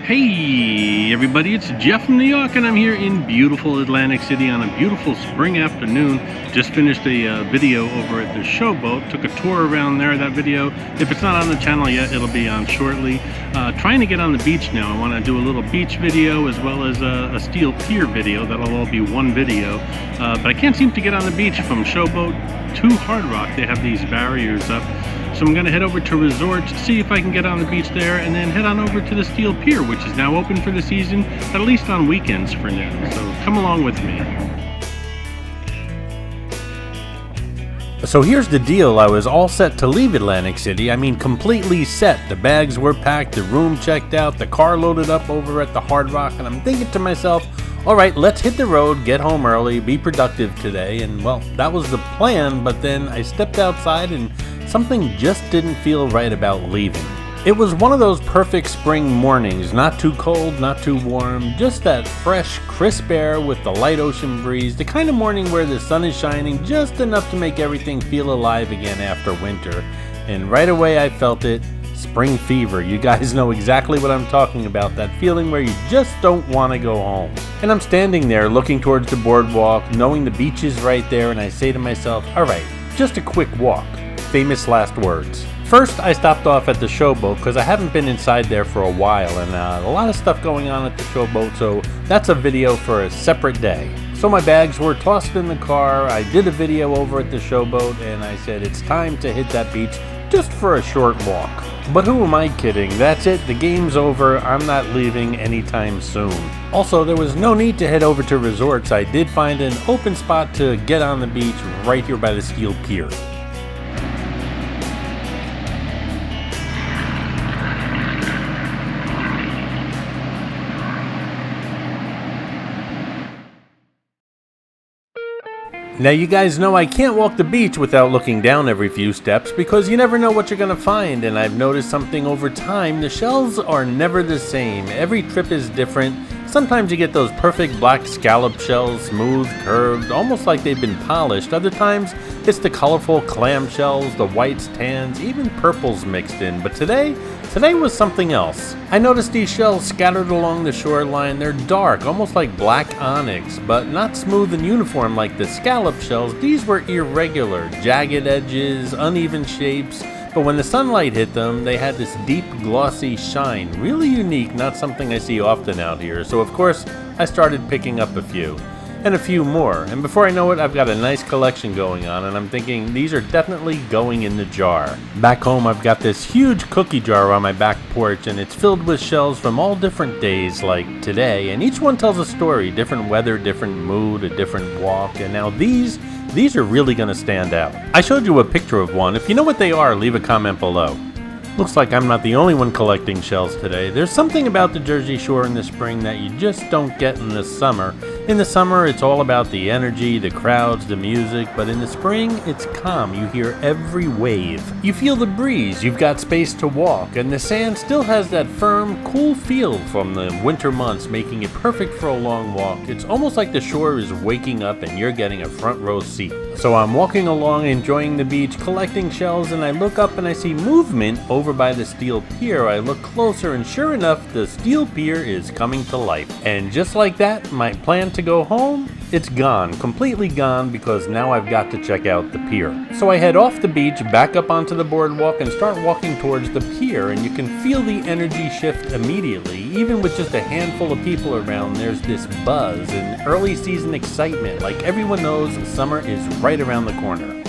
Hey everybody, it's Jeff from Nu Yawk, and I'm here in beautiful Atlantic City on a beautiful spring afternoon. Just finished a video over at the Showboat, took a tour around there. That video, if it's not on the channel yet, it'll be on shortly. Trying to get on the beach now. I want to do a little beach video as well as a Steel Pier video. That'll all be one video, but I can't seem to get on the beach from Showboat to Hard Rock. They have these barriers up. So I'm going to head over to Resorts, see if I can get on the beach there, and then head on over to the Steel Pier, which is now open for the season, at least on weekends for now. So come along with me. So here's the deal, I was all set to leave Atlantic City. I mean, completely set. The bags were packed, the room checked out, the car loaded up over at the Hard Rock, and I'm thinking to myself, all right, let's hit the road, get home early, be productive today. And well, that was the plan, but then I stepped outside and something just didn't feel right about leaving. It was one of those perfect spring mornings, not too cold, not too warm, just that fresh, crisp air with the light ocean breeze, the kind of morning where the sun is shining just enough to make everything feel alive again after winter. And right away I felt it, spring fever. You guys know exactly what I'm talking about, that feeling where you just don't want to go home. And I'm standing there looking towards the boardwalk, knowing the beach is right there, and I say to myself, all right, just a quick walk. Famous last words. First, I stopped off at the Showboat because I haven't been inside there for a while, and a lot of stuff going on at the Showboat, so that's a video for a separate day. So my bags were tossed in the car, I did a video over at the Showboat, and I said it's time to hit that beach just for a short walk. But who am I kidding? That's it, the game's over, I'm not leaving anytime soon. Also, there was no need to head over to Resorts. I did find an open spot to get on the beach right here by the Steel Pier. Now you guys know I can't walk the beach without looking down every few steps because you never know what you're going to find, and I've noticed something over time. The shells are never the same. Every trip is different. Sometimes you get those perfect black scallop shells, smooth, curved, almost like they've been polished. Other times it's the colorful clam shells, the whites, tans, even purples mixed in. But today was something else. I noticed these shells scattered along the shoreline. They're dark, almost like black onyx, but not smooth and uniform like the scallop shells. These were irregular, jagged edges, uneven shapes, but when the sunlight hit them, they had this deep, glossy shine. Really unique, not something I see often out here. So of course, I started picking up a few. And a few more, and before I know it, I've got a nice collection going on, and I'm thinking these are definitely going in the jar. Back home, I've got this huge cookie jar on my back porch, and it's filled with shells from all different days, like today, and each one tells a story, different weather, different mood, a different walk, and now these are really gonna stand out. I showed you a picture of one. If you know what they are, leave a comment below. Looks like I'm not the only one collecting shells today. There's something about the Jersey Shore in the spring that you just don't get in the summer. In the summer, it's all about the energy, the crowds, the music, but in the spring, it's calm. You hear every wave. You feel the breeze, you've got space to walk, and the sand still has that firm, cool feel from the winter months, making it perfect for a long walk. It's almost like the shore is waking up and you're getting a front row seat. So I'm walking along, enjoying the beach, collecting shells, and I look up and I see movement over by the Steel Pier. I look closer, and sure enough, the Steel Pier is coming to life. And just like that, my plan to go home, it's gone, completely gone, because now I've got to check out the pier. So I head off the beach, back up onto the boardwalk, and start walking towards the pier, and you can feel the energy shift immediately. Even with just a handful of people around, there's this buzz and early season excitement, like everyone knows summer is right around the corner.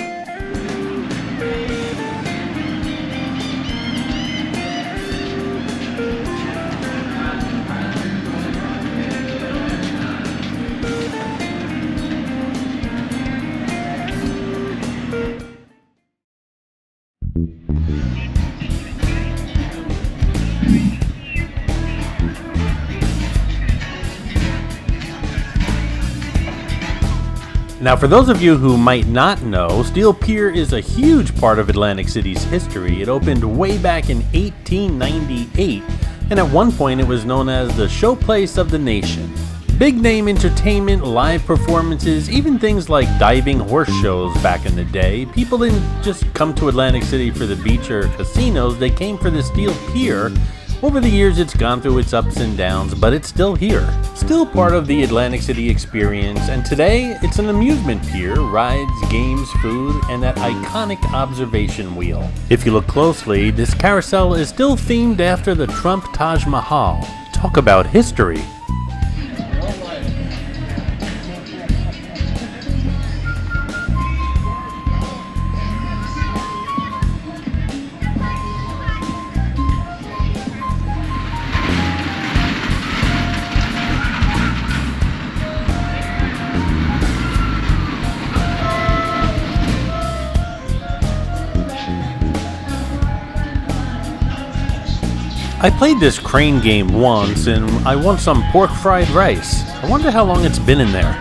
Now, for those of you who might not know, Steel Pier is a huge part of Atlantic City's history. It opened way back in 1898, and at one point it was known as the showplace of the nation. Big name entertainment, live performances, even things like diving horse shows back in the day. People didn't just come to Atlantic City for the beach or casinos, they came for the Steel Pier Over the years it's gone through its ups and downs, but it's still here. Still part of the Atlantic City experience, and today it's an amusement pier, rides, games, food, and that iconic observation wheel. If you look closely, this carousel is still themed after the Trump Taj Mahal. Talk about history. I played this crane game once and I won some pork fried rice. I wonder how long it's been in there.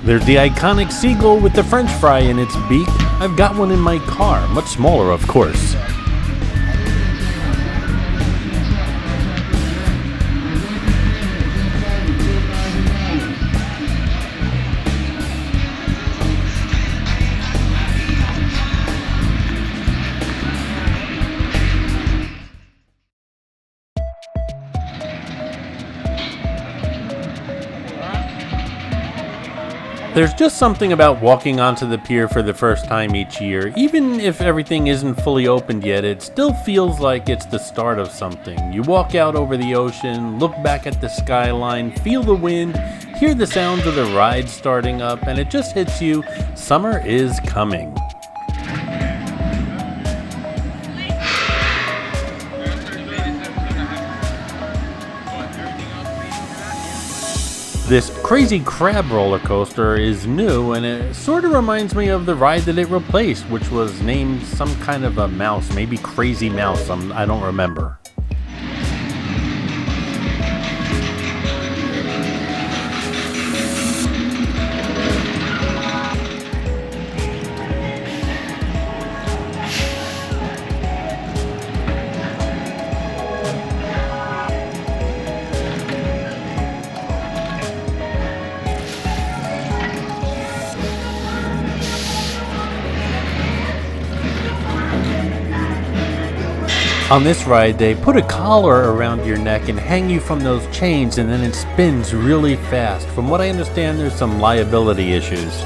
There's the iconic seagull with the French fry in its beak. I've got one in my car, much smaller of course. There's just something about walking onto the pier for the first time each year. Even if everything isn't fully opened yet, it still feels like it's the start of something. You walk out over the ocean, look back at the skyline, feel the wind, hear the sounds of the ride starting up, and it just hits you, summer is coming. This crazy crab roller coaster is new, and it sort of reminds me of the ride that it replaced, which was named some kind of a mouse, maybe Crazy Mouse, I don't remember. On this ride, they put a collar around your neck and hang you from those chains, and then it spins really fast. From what I understand, there's some liability issues.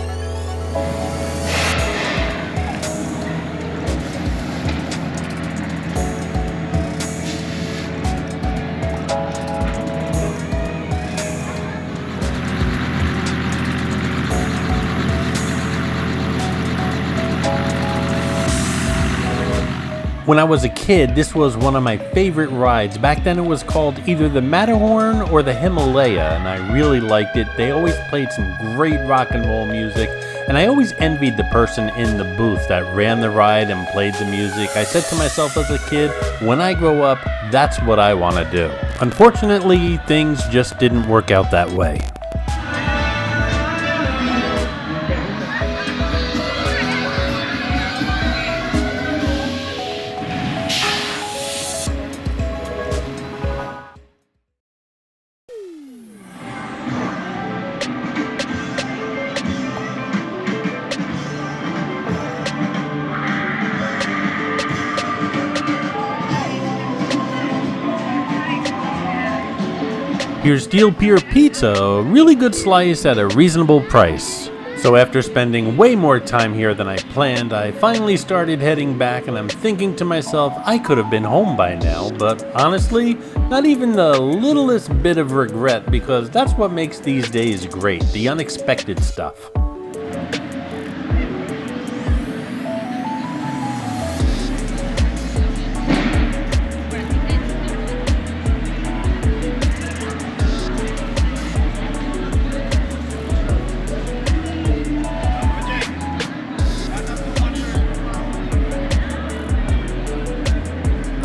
When I was a kid, this was one of my favorite rides. Back then it was called either the Matterhorn or the Himalaya, and I really liked it. They always played some great rock and roll music, and I always envied the person in the booth that ran the ride and played the music. I said to myself as a kid, when I grow up, that's what I want to do. Unfortunately, things just didn't work out that way. Here's Steel Pier Pizza, a really good slice at a reasonable price. So after spending way more time here than I planned, I finally started heading back, and I'm thinking to myself, I could have been home by now, but honestly, not even the littlest bit of regret, because that's what makes these days great, the unexpected stuff.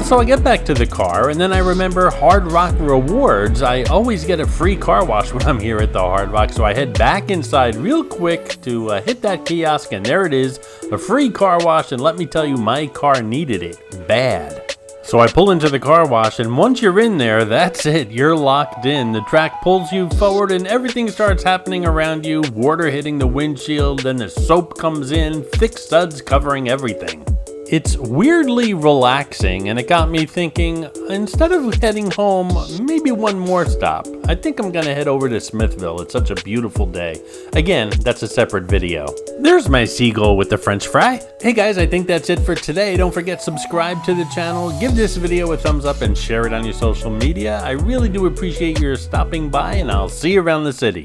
So I get back to the car, and then I remember Hard Rock rewards. I always get a free car wash when I'm here at the Hard Rock, so I head back inside real quick to hit that kiosk, and there it is, A free car wash, and let me tell you, my car needed it bad. So I pull into the car wash, and once you're in there, that's it. You're locked in. The track pulls you forward and everything starts happening around you. Water hitting the windshield, then the soap comes in, thick suds covering everything. It's weirdly relaxing, and it got me thinking, instead of heading home, maybe one more stop. I think I'm gonna head over to Smithville. It's such a beautiful day. Again, that's a separate video. There's my seagull with the French fry. Hey guys, I think that's it for today. Don't forget, subscribe to the channel, give this video a thumbs up, and share it on your social media. I really do appreciate your stopping by, and I'll see you around the city.